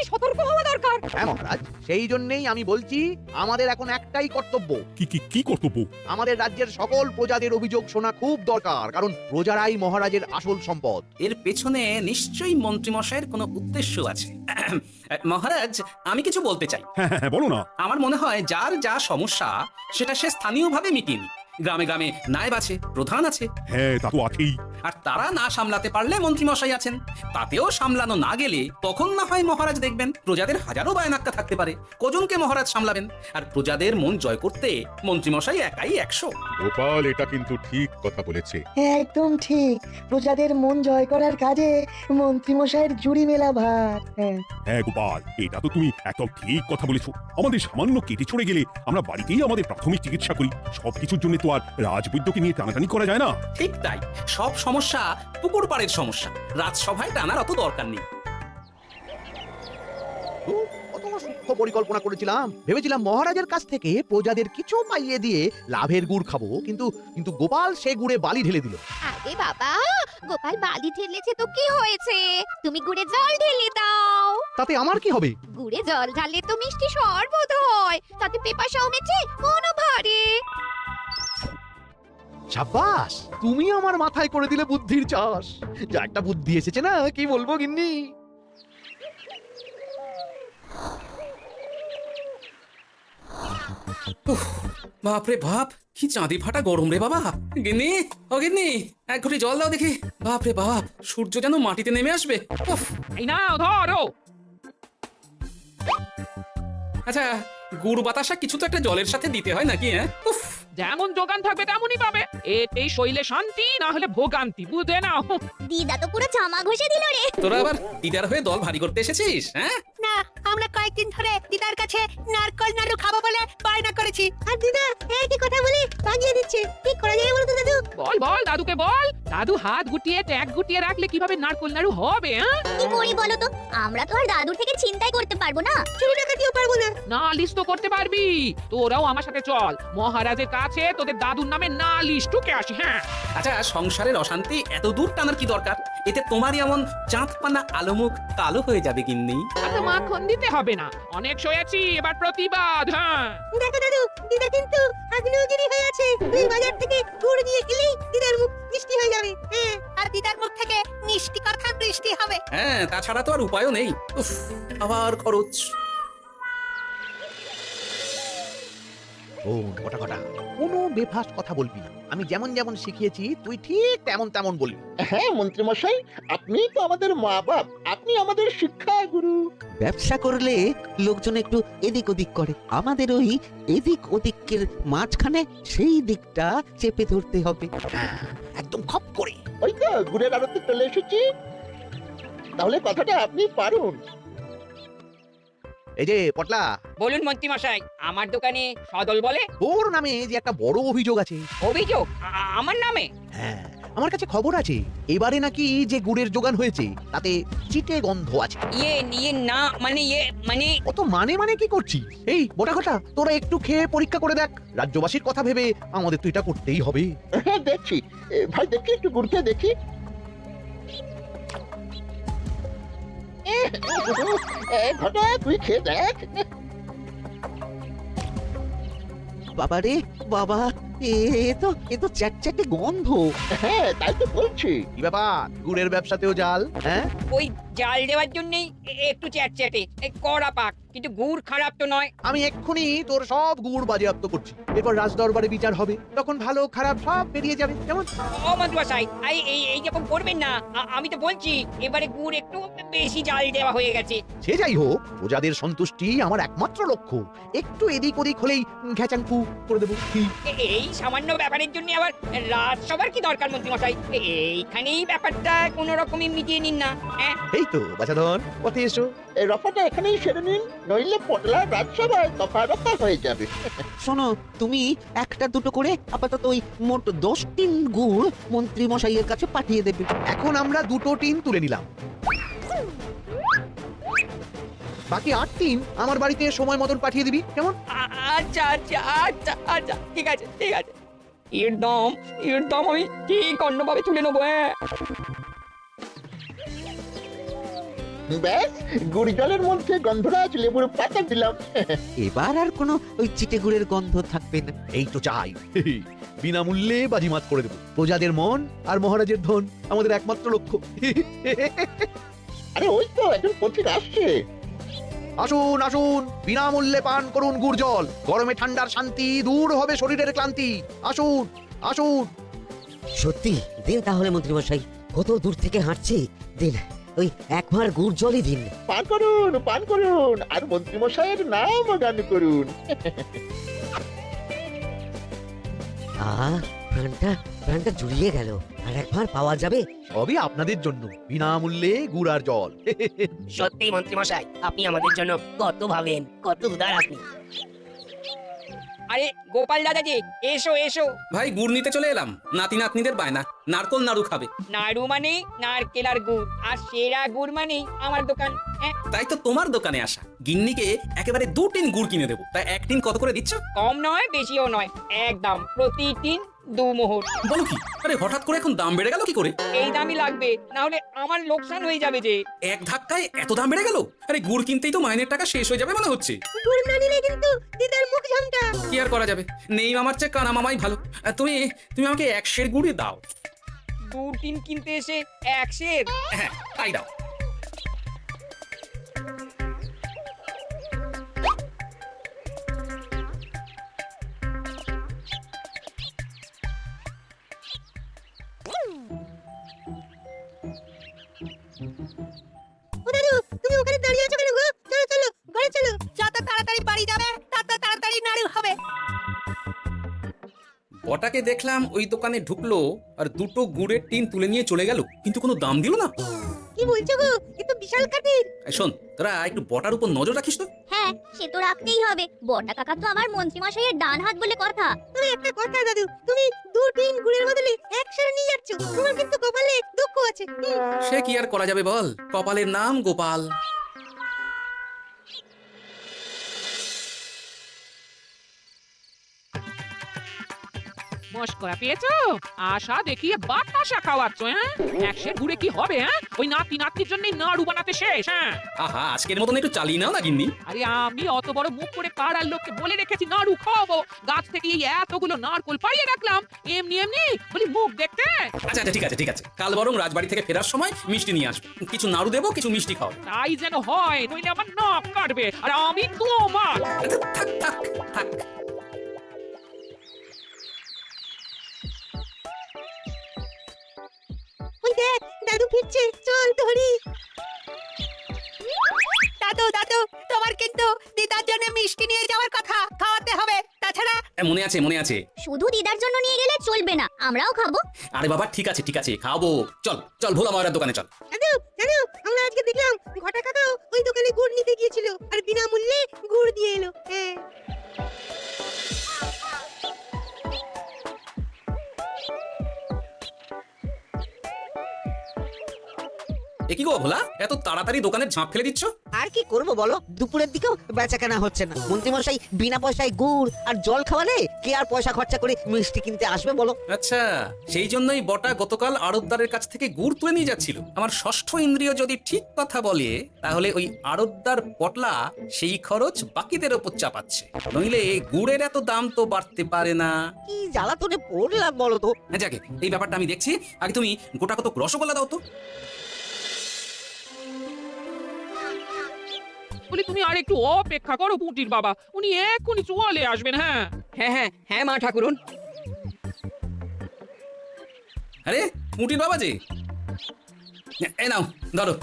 সতর্ক হওয়া দরকার। হ্যাঁ মহারাজ, সেই জন্যই আমি বলছি আমাদের এখন একটাই কর্তব্য। কি কর্তব্য? আমাদের রাজ্যের সকল প্রজাদের অভিযোগ শোনা খুব দরকার, কারণ প্রজারাই মহারাজের আসল সম্পদ। এর পেছনে নিশ্চয়ই মন্ত্রীমশাইয়ের কোনো উদ্দেশ্য আছে। মহারাজ, আমি কিছু বলতে চাই। হ্যাঁ বলো না। আমার মনে হয় যার যা সমস্যা সেটা সে স্থানীয়ভাবে মিটিয়ে নিক। গ্রামে গ্রামে নায়েব আছে, প্রধান আছে। হ্যাঁ, তা তো আছেই। আর তারা না সামলাতে পারলে মন্ত্রীমশাই আছেন। তাতেও সামলানো না গেলে তখন না হয় মহারাজ দেখবেন প্রজাদের হাজারো বায়নাক্কা থাকতে পারে, কজনকে মহারাজ সামলাবেন? আর প্রজাদের মন জয় করতে মন্ত্রীমশাই একাই 100। গোপাল এটা কিন্তু ঠিক কথা বলেছে। একদম ঠিক। প্রজাদের মন জয় করার কাজে মন্ত্রীমশাইয়ের জুড়ি মেলা ভার। হ্যাঁ গোপাল, এটা তো তুমি একদম ঠিক কথা বলেছো। আমাদের সামান্য কেটে ছড়ে গেলে আমরা বাড়িতেই আমাদের প্রাথমিক চিকিৎসা করি। সবকিছুর জন্য তো আর রাজবৈদ্যকে নিয়ে টানাটানি করা যায় না। ঠিক তাই, সব সমস্যা পুকুর পাড়ের সমস্যা, রাজসভায় টানার অত দরকার নেই। কত সূক্ষ্ম পরিকল্পনা করেছিলাম, ভেবেছিলাম মহারাজের কাছ থেকে প্রজাদের কিছু পাইয়ে দিয়ে লাভের গুড় খাবো, কিন্তু গোপাল সে গুড়ে বালি ঢেলে দিল। আরে বাবা, গোপাল বালি ঢেলেছে তো কি হয়েছে? তুমি গুড়ে জল ঢেলে দাও। তাতে আমার কি হবে? গুড়ে জল ঢাললে তো মিষ্টি শরবত হয়, তাতে পেপাসাও মেচে মনও ভরে। সাব্বাস, তুমি আমার মাথায় করে দিলে বুদ্ধির চাষ। যা একটা বুদ্ধি এসেছে না, কি বলবো গিন্নি। বাপরে বাপ, কি চাঁদি ফাটা গরম রে বাবা। গিন্নি, ও গিন্নি, এক ঘটি জল দাও দেখি। বাপরে বাপ, সূর্য যেন মাটিতে নেমে আসবে। উফ। এই নাও ধরো। আচ্ছা, গুড় বাতাসা কিছু তো একটা জলের সাথে দিতে হয় নাকি? হ্যাঁ, উফ। যেমন যোগান থাকবে তেমনই পাবে। এতেই শৈলে শান্তি, না হলে ভোগান্তি, বুঝে নাও। দিদা তো পুরো জামা ঘষে দিল রে। তোরা আবার দিদার হয়ে দল ভারী করতে এসেছিস? হ্যাঁ, না, আমরা কয়েকদিন ধরে দিদার কাছে নারকল নাড়ু খাবো বলে বায়না করেছি। আর দিদা একই কথা বলি ভাঙিয়ে দিচ্ছে। কি করা যায় বলো তো দাদু? বল বল দাদুকে বল। দাদু হাত গুটিয়ে ট্যাগ গুটিয়ে রাখলে কিভাবে নারকল নাড়ু হবে? কি করি বলো তো? আমরা তো আর দাদুর থেকে চিন্তাই করতে পারবো না। চুরি ডাকাতিও পারবো না। নালিশ তো করতে পারবি। তোরাও আমার সাথে চল, মহারাজের কাছে তোদের দাদুর নামে নালিশ টুকে আসি। হ্যাঁ, আচ্ছা, সংসারের অশান্তি এত দূর টানার কি দরকার? এতে তোমারই এমন চাঁদপানা আলোমুখ কালো হয়ে যাবে গিন্নি। এত মাখন দিতে হবে না, অনেক সয়েছি, এবার প্রতিবাদ। হ্যাঁ, দেখো দাদু, দিদা কিন্তু আগ্নেয়গিরি হয়ে আছে। তুই বাজার থেকে গুড় নিয়ে গেলেই দিদার মুখ মিষ্টি হয়ে যাবে। হ্যাঁ, আর দিদার মুখ থেকে মিষ্টি কথা বৃষ্টি হবে। হ্যাঁ, তাছাড়া তো আর উপায়ও নেই। উফ, আবার খরচ। ও কটা কটা, কোনো বেফাস কথা বলবি না। আমি যেমন যেমন শিখিয়েছি তুই ঠিক তেমন তেমন বলবি। হ্যাঁ মন্ত্রীমশাই, আপনি তো আমাদের মা বাপ, আপনি আমাদের শিক্ষা গুরু। ব্যবসা করলে লোকজন একটু এদিক ওদিক করে, আমাদের ওই এদিক ওদিকের মাঝখানে সেই দিকটা চেপে ধরতে হবে। হ্যাঁ, একদম খপ করে। ওই তো গুড়ের আড়তে চলে এসেছি, তাহলে কথাটা আপনি পারুন। এই যে পটলা, বলুন মন্ত্রী মশাই, আমার দোকানে সদল বলে তোর নামে যে একটা বড় অভিযোগ আছে। অভিযোগ আমার নামে? হ্যাঁ, আমার কাছে খবর আছে এবারে নাকি যে গুড়ের যোগান হয়েছে তাতে চিটে গন্ধ আছে। ইয়ে না, মানে অত মানে কি করছিস? এই বোটা ঘটা, তোরা একটু খেয়ে পরীক্ষা করে দেখ। রাজ্যবাসীর কথা ভেবে আমাদের তো এটা করতেই হবে। হ্যাঁ দেখছি, ভাই দেখি একটু গুড় খেয়ে দেখি। ঘটা তুই খেয়ে দেখ। বাবারে বাবা, এ তো চ্যাটচ্যাটে গন্ধ। হ্যাঁ তাই তো বলছি। কি ব্যাপার, গুড়ের ব্যবসাতেও জাল? হ্যাঁ, ওই জাল দেওয়ার জন্যই একটু চ্যাটচ্যাটে, কড়া পাক, কিন্তু গুড় খারাপ তো নয়। আমি এক্ষুনি তোর সব গুড় বাজেয়াপ্ত করছি। এরপর রাজদরবারে বিচার হবে, তখন ভালো খারাপ সব বেরিয়ে যাবে। কেমন? ও মন্ত্রী এই যখন করবেন না, আমি তো বলছি এবারে গুড় একটু বেশি জাল দেওয়া হয়ে গেছে। সে যাই হোক, প্রজাদের সন্তুষ্টি আমার একমাত্র লক্ষ্য। একটু এদিক ওদিক হলেই ঘ্যাচাংফু করে দেবো। কি? এই সামান্য ব্যাপারের জন্য আবার রাজসভার কি দরকার মন্ত্রী মশাই? এইখানেই ব্যাপারটা কোনো রকমই মিটিয়ে নিন না। হ্যাঁ, এই তো বাছাধন, পথে এসো। এই রফাটা এখানেই সেরে নিন, নইলে পটলা রাজসভায় দফা রফা হয়ে যাবে। শোনো, তুমি একটা দুটো করে আপাতত ওই মোট 10 টিন গুড় মন্ত্রী মশাইয়ের কাছে পাঠিয়ে দেবে। এখন আমরা 2 টিন তুলে নিলাম, বাকি 8 টিন আমার বাড়িতে সময় মতন পাঠিয়ে দিবি। কেমন? আচ্ছা, ঠিক আছে। এর দাম আমি ঠিক অন্যভাবে তুলে নেবো। ব্যাস গুড় জলের মধ্যে গন্ধরাজ লেবুর পাতা দিলাম। এবার আর কোনো ওই চিটে গুড়ের গন্ধ থাকবে না। এই তো চাই বিনামূল্যে বাজিমাত করে দেবো। প্রজাদের মন আর মহারাজের ধন আমাদের একমাত্র লক্ষ্য। আরে ওই তো একজন পথিক আসছে। আসুন আসুন, বিনামূল্যে পান করুন গুড় জল। গরমে ঠান্ডার শান্তি, দূর হবে শরীরের ক্লান্তি। আসুন আসুন। সত্যি দিন তাহলে মন্ত্রীমশাই, কত দূর থেকে হাঁটছি, দিন ওই একবার গুড় জলই দিন। পান করুন আর মন্ত্রীমশাইয়ের নাম গান করুন। প্রাণটা জুড়িয়ে গেল। আর একবার পাওয়া যাবে? সবই আপনাদের জন্য, বিনামূল্যে গুড় আর জল। সত্যি মন্ত্রীমশাই, আপনি আমাদের জন্য কত ভাবেন, কত উদার আপনি। আরে গোপাল দাদা যে, এসো এসো। ভাই গুড় নিতে চলে এলাম, নাতি নাতনিদের বায়না নারকল নাড়ু খাবে। নাড়ু মানে নারকেল আর গুড়, আর সেরা গুড় মানে আমার দোকান। হ্যাঁ, তাই তো তোমার দোকানে আসা। গিন্নিকে একেবারে 2 টিন গুড় কিনে দেবো। তাই 1 টিন কত করে দিচ্ছ? কম নয় বেশিও নয়, একদম প্রতি টিন 2 মোহর। বলো কি? আরে হঠাৎ করে এখন দাম বেড়ে গেল কি করে? এই দামই লাগবে, না হলে আমার লোকসান হয়ে যাবে যে। এক ধাক্কায় এত দাম বেড়ে গেল? আরে গুড় কিনতেই তো মাইনের টাকা শেষ হয়ে যাবে মনে হচ্ছে। গুড় না নিলে কিন্তু দিদার মুখ ঝামটা। কি আর করা যাবে, নেই মামার চেয়ে কানা মামাই ভালো। তুমি তুমি আমাকে 1 সের গুড়ই দাও। 2 টিন কিনতে এসে 1 সের? হ্যাঁ তাই দাও। ও দাদু, তুমি ওখানে দাঁড়িয়ে আছো কেন গো? চলো চলো, ঘরে চলো। যত তাড়াতাড়ি বাড়ি যাবে তত তাড়াতাড়ি নাড়ু হবে। বটাকে দেখলাম ওই দোকানে ঢুকলো আর 2টো গুড়ের টিন তুলে নিয়ে চলে গেল, কিন্তু কোনো দাম দিল না। কি বলছো গো? এ তো বিশাল কাঠির। এই শোন, তোরা একটু বটার উপর নজর রাখিস তো। হ্যাঁ, সে তো রাখতেই হবে। বটা কাকা তো আমার মন্ত্রীমশাইয়ের ডান হাত বলে কথা। তবে একটা কথা দাদু, তুমি 2 টিন গুড়ের বদলে 1 সের নিয়ে যাচ্ছ। তোমার কিন্তু কপালে দুঃখ আছে। সে কি আর করা যাবে বল, কপালের নাম গোপাল। মস্করা পেয়েছো? আশা দেখিয়ে বাতাসা খাওয়াচ্ছ, হ্যাঁ? 1 সের গুড়ে কি হবে, হ্যাঁ? ওই নাতি নাতনির জন্য নাড়ু বানাতে শেষ, হ্যাঁ? আহা, আজকের মতন একটু চালিয়ে নাও না গিন্নি। আরে আমি অত বড় মুখ করে পাড়ার লোককে বলে রেখেছি নাড়ু খাওয়াবো, গাছ থেকে এই এতগুলো নারকোল পাড়িয়ে রাখলাম, এমনি এমনি বলি মুখ দেখতে। আচ্ছা আচ্ছা, ঠিক আছে ঠিক আছে, কাল বরং রাজবাড়ি থেকে ফেরার সময় মিষ্টি নিয়ে আসবো। কিছু নাড়ু দেবো, কিছু মিষ্টি খাও। তাই যেন হয়, নইলে আমার নাক কাটবে আর আমি তোমার। থাক থাক থাক। ওই দেখ দাদু ফিরছে, চল ধরি। দাদু দাদু, তোমার কিন্তু দিদার জন্য মিষ্টি নিয়ে যাওয়ার কথা, খাওয়াতে হবে। তাছাড়া মনে আছে মনে আছে। শুধু দিদার জন্য নিয়ে গেলে চলবে না, আমরাও খাবো। আরে বাবা ঠিক আছে ঠিক আছে, খাবো। চল চল ভোলা মায়ের দোকানে চল। দাদু জানো, আমরা আজকে দেখলাম ঘটা কাকাও ওই দোকানে গুড় নিতে গিয়েছিল আর বিনামূল্যে গুড় দিয়ে এলো। হ্যাঁ, এ কি গো ভোলা, এত তাড়াতাড়ি দোকানের ঝাঁপ ফেলে দিচ্ছ? আর কি করব বলো, দুপুরের দিকেও বেচা কেনা হচ্ছে না। মন্ত্রীমশাই বিনা পয়সায় গুড় আর জল খাওয়ালে কে আর পয়সা খরচা করে মিষ্টি কিনতে আসবে বলো? আচ্ছা, সেই জন্যই বটা গতকাল আড়তদারের কাছ থেকে গুড় তুলে নিয়ে যাচ্ছিল। আমার ষষ্ঠ ইন্দ্রিয় যদি ঠিক কথা বলে, তাহলে ওই আড়তদার পটলা সেই খরচ বাকিদের ওপর চাপাচ্ছে। নইলে গুড়ের এত দাম তো বাড়তে পারে না। কি জ্বালাতনে পড়লাম বলো তো। যাকে এই ব্যাপারটা আমি দেখছি, আগে তুমি গোটা কত রসগোল্লা দাও তো। বলি তুমি আর একটু অপেক্ষা করো পুটির বাবা, উনি এক্ষুনি চলে আসবেন। হ্যাঁ হ্যাঁ হ্যাঁ হ্যাঁ মা ঠাকুরন। আরে মুটির বাবা যে, এই নাও ধরো।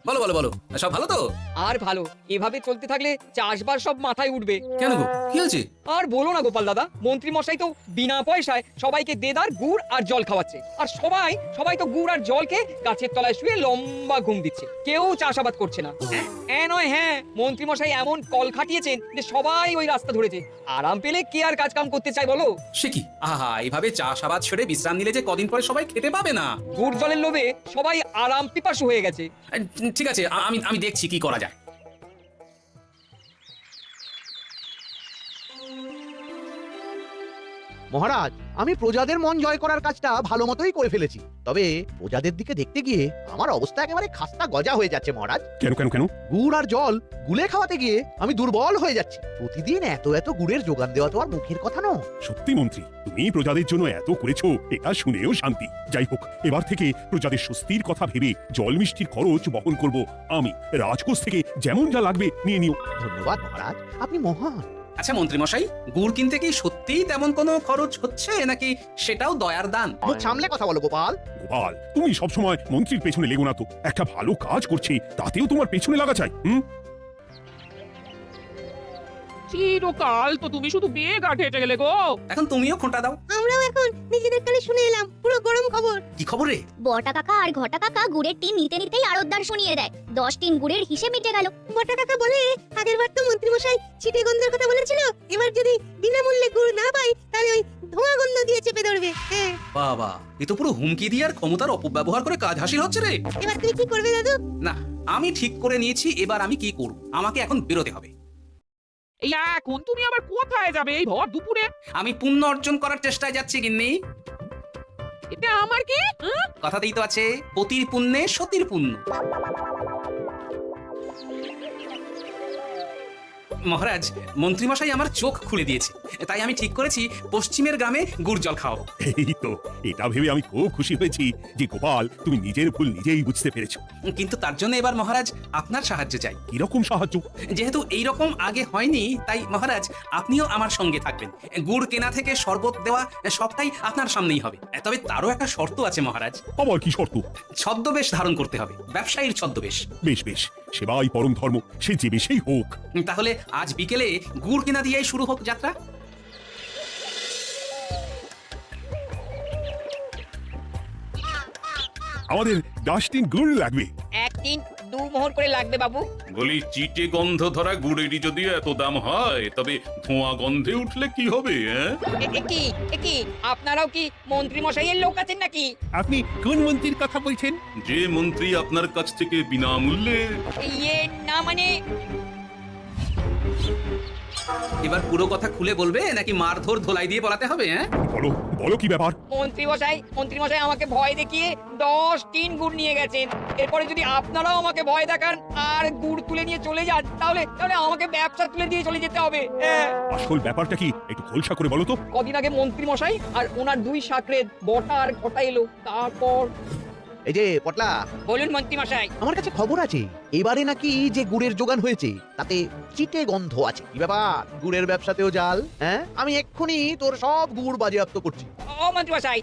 বলো বলো বলো, সব ভালো তো? আর ভালো, এভাবে চলতে থাকলে চাষবাস সব মাথায় উঠবে। কেন গো, কি হয়েছে? আর বলো না গোপাল দাদা, মন্ত্রী মশাই তো বিনা পয়সায় সবাইকে দেদার গুড় আর জল খাওয়াচ্ছে। আর সবাই তো গুড় আর জলকে গাছের তলায় শুয়ে লম্বা ঘুম দিচ্ছে, কেউ চাষাবাদ করছে না। হ্যাঁ নয় হ্যাঁ, মন্ত্রী মশাই এমন কল খাটিয়েছেন যে সবাই ওই রাস্তা ধরেছে। আরাম পেলে কে আর কাজ কাম করতে চায় বলো? সে কি, আহা, এইভাবে চাষাবাদ ছেড়ে বিশ্রাম নিলে যে কদিন পরে সবাই খেতে পাবে না। গুড় জলের লোভে সবাই আরাম পিপাসু হয়ে গেছে। ঠিক আছে, আমি দেখছি কি করা যায়। মহারাজ আমি প্রজাদের মন জয় করার কাজটা ভালো মতোই করে ফেলেছি, তবে প্রজাদের দিকে দেখতে গিয়ে আমার অবস্থা একেবারে খাস্তা গজা হয়ে যাচ্ছে মহারাজ। কেন কেন কেন? গুড় আর জল গুলে খাওয়াতে গিয়ে আমি দুর্বল হয়ে যাচ্ছি। প্রতিদিন এত এত গুড়ের যোগান দেওয়া তো আর মুখের কথা নয়। সত্যি মন্ত্রী, তুমি প্রজাদের জন্য এত করেছো, এটা শুনেও শান্তি। যাই হোক, এবার থেকে প্রজাদের স্বস্তির কথা ভেবে জল মিষ্টির খরচ বহন করব আমি। রাজকোষ থেকে যেমন যা লাগবে নিয়ে নিও। ধন্যবাদ মহারাজ, আপনি মহান। আচ্ছা মন্ত্রীমশাই, গুড় কিনতে কি সত্যিই তেমন কোনো খরচ হচ্ছে নাকি সেটাও দয়ার দান? মুখ সামলে কথা বলো গোপাল। গোপাল, তুমি সবসময় মন্ত্রীর পেছনে লেগো না তো। একটা ভালো কাজ করছে, তাতেও তোমার পেছনে লাগা চাই। চিরকাল তো তুমি শুধু বেগ হেঁটে গেলে গো। এখন তুমিও খোঁটা দাও। আমরাও এখন নিজেদের কানে শুনে এলাম পুরো গরম খবর। কি খবর রে? বটা কাকা আর ঘটা কাকা গুড়ের টিন নিতে নিতেই আড়তদার শুনিয়ে দেয় 10 টিন গুড়ের হিসেব মিটে গেল। বটা কাকা বলে আগের বার তো মন্ত্রী মশাই চিটে গন্ধের কথা বলেছিল, এবার যদি বিনামূল্যে গুড় না পাই তাহলে ওই ধোঁয়া গন্ধ দিয়ে চেপে ধরবে। হ্যাঁ, বাবা, এ তো পুরো হুমকি দিয়ে আর ক্ষমতার অপব্যবহার করে কাজ হাসিল হচ্ছে রে। এবার তুমি কি করবে দাদু? না, আমি ঠিক করে নিয়েছি এবার আমি কি করব। আমাকে এখন বেরোতে হবে। এই এখন তুমি আবার কোথায় যাবে এই ভর দুপুরে? আমি পুণ্য অর্জন করার চেষ্টায় যাচ্ছি গিন্নি। এটা আমার কি? কথাতেই তো আছে, পতির পুণ্যে সতীর পুণ্য। মহারাজ, মন্ত্রীমশাই আমার চোখ খুলে দিয়েছে, তাই আমি ঠিক করেছি পশ্চিমের গ্রামে গুড় জল খাওয়াবো। এই তো, এটা ভেবে আমি খুব খুশি হয়েছি যে গোপাল তুমি নিজের ভুল নিজেই বুঝতে পেরেছো। কিন্তু তার জন্য এবার মহারাজ আপনার সাহায্য চাই। কিরকম সাহায্য? যেহেতু এই রকম আগে হয়নি, তাই মহারাজ আপনিও আমার সঙ্গে থাকবেন। গুড় কেনা থেকে শরবত দেওয়া সবটাই আপনার সামনেই হবে। তবে তারও একটা শর্ত আছে মহারাজ। আবার কি শর্ত? ছদ্মবেশ ধারণ করতে হবে, ব্যবসায়ীর ছদ্মবেশ। বেশ বেশ, সেবাই পরম ধর্ম, সে যে বেশেই হোক। তাহলে আজ বিকেলে গুড় কেনা দিয়েই শুরু হোক যাত্রা। আমাদের 10 টিন গুড় লাগবে। 1 টিন 2 মোহর করে লাগবে বাবু। বলি, চিটে গন্ধ ধরা গুড়েরই যদি এত দাম হয়, তবে ধোঁয়া গন্ধে উঠলে কি হবে? কি আপনারাও কি মন্ত্রী মশাইয়ের লোক আছেন নাকি? আপনি কোন মন্ত্রীর কথা বলছেন? যে মন্ত্রী আপনার কাছ থেকে বিনামূল্যে। ইয়ে না মানে, এবার পুরো কথা খুলে বলবে নাকি মারধর ধোলাই দিয়ে বলাতে হবে? বলো বলো, কি ব্যাপার? মন্ত্রী মশাই আমাকে ভয় দেখিয়ে 10 টিন গুড় নিয়ে গেছেন। এরপরে যদি আপনারাও আমাকে ভয় দেখান আর গুড় তুলে নিয়ে চলে যান, তাহলে আমাকে ব্যবসা তুলে দিয়ে চলে যেতে হবে। আসল ব্যাপারটা কি একটু খোলসা করে বলো তো। কদিন আগে মন্ত্রী মশাই আর ওনার 2 সাকরেদ বটা আর ঘটা এলো, তারপর। এই যে পটলা, বলুন মন্ত্রী মশাই। আমার কাছে খবর আছে এবারে নাকি যে গুড়ের যোগান হয়েছে তাতে চিটে গন্ধ আছে। কি ব্যাপার, গুড়ের ব্যবসাতেও জাল? হ্যাঁ, আমি এক্ষুনি তোর সব গুড় বাজেয়াপ্ত করছি। ও মন্ত্রী মশাই,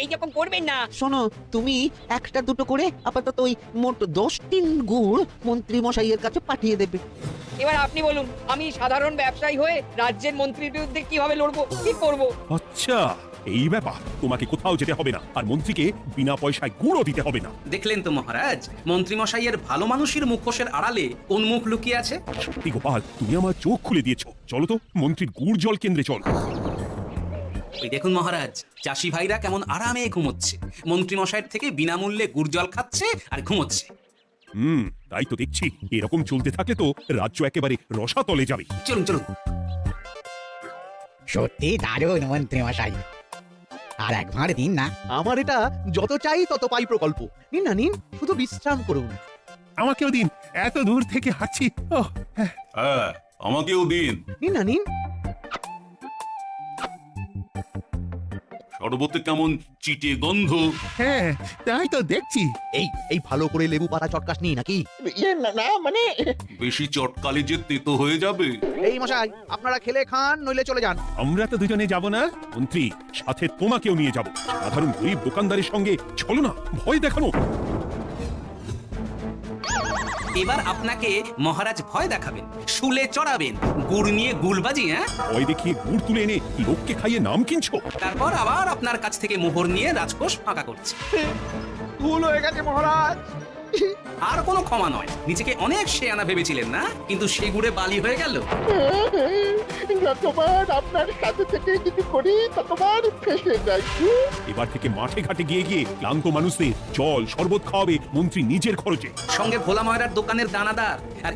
এই রকম করবেন না। শোনো, তুমি একটা দুটো করে আপাতত ওই মোট 10 টিন গুড় মন্ত্রী মশাইয়ের কাছে পাঠিয়ে দেবে। এবার আপনি বলুন, আমি সাধারণ ব্যবসায়ী হয়ে রাজ্যের মন্ত্রীর বিরুদ্ধে কিভাবে লড়বো, কি করব? আচ্ছা, এই ব্যাপার। তোমাকে কোথাও যেতে হবে না, আর মন্ত্রীকে বিনা পয়সায় গুড়ও দিতে হবে না। দেখলেন তো মহারাজ, মন্ত্রীমশাইয়ের ভালো মানুষের মুখোশের আড়ালে কোন মুখ লুকিয়ে আছে। সত্যি গোপাল, তুমি আমার চোখ খুলে দিয়েছো। চলো তো মন্ত্রীর গুড় জল কেন্দ্রে চল। ওই দেখুন মহারাজ, চাষি ভাইরা কেমন আরামে ঘুমোচ্ছে। মন্ত্রীমশাইয়ের থেকে বিনামূল্যে গুড় জল খাচ্ছে আর ঘুমোচ্ছে। তাই তো দেখছি। এরকম চলতে থাকলে তো রাজ্য একেবারে রসাতলে যাবে। চলুন চলুন। সত্যি দারুণ মন্ত্রী মশাই, আর একবার দিন না। আমার এটা যত চাই তত পাই প্রকল্প। নিন না নিন, শুধু বিশ্রাম করুন। আমাকেও দিন, এত দূর থেকে হাঁটছি। হ্যাঁ, আমাকেও দিন। নিন না নিন। শরবতে কেমন চিটে গন্ধ। হ্যাঁ, তাই তো দেখছি। এই ভালো করে লেবু পাতা চটকাস নি নাকি? না মানে বেশি চটকালে যে তেতো হয়ে যাবে। এই মশাই, আপনারা খেলে খান, নইলে চলে যান। আমরা তো দুজনে যাব না মন্ত্রী, সাথে তোমাকেও নিয়ে যাব। সাধারণ গরিব দোকানদারের সঙ্গে চলো না, ভয় দেখানো। এবার আপনাকে মহারাজ ভয় দেখাবেন, শুলে চড়াবেন, গুড় নিয়ে গুলবাজি। ভয় দেখিয়ে গুড় তুলে এনে লোককে খাইয়ে নাম কিনছো। তারপর আবার আপনার কাছ থেকে মোহর নিয়ে রাজকোষ ফাঁকা করছে। ভুল হয়ে গেছে মহারাজ। আর কোনো ক্ষমা নয়। নিজেকে অনেক শেয়ানা ভেবেছিলেন না, কিন্তু সে গুড়ে বালি হয়ে গেল। যতবার আপনার সাথে থেকে কিছু করি ততবার ফেসে যাই। এবার থেকে মাঠে ঘাটে গিয়ে গিয়ে ক্লান্ত মানুষদের জল শরবত খাওয়াবে মন্ত্রী নিজের খরচে। সঙ্গে ভোলা ময়রার দোকানের দানাদার আর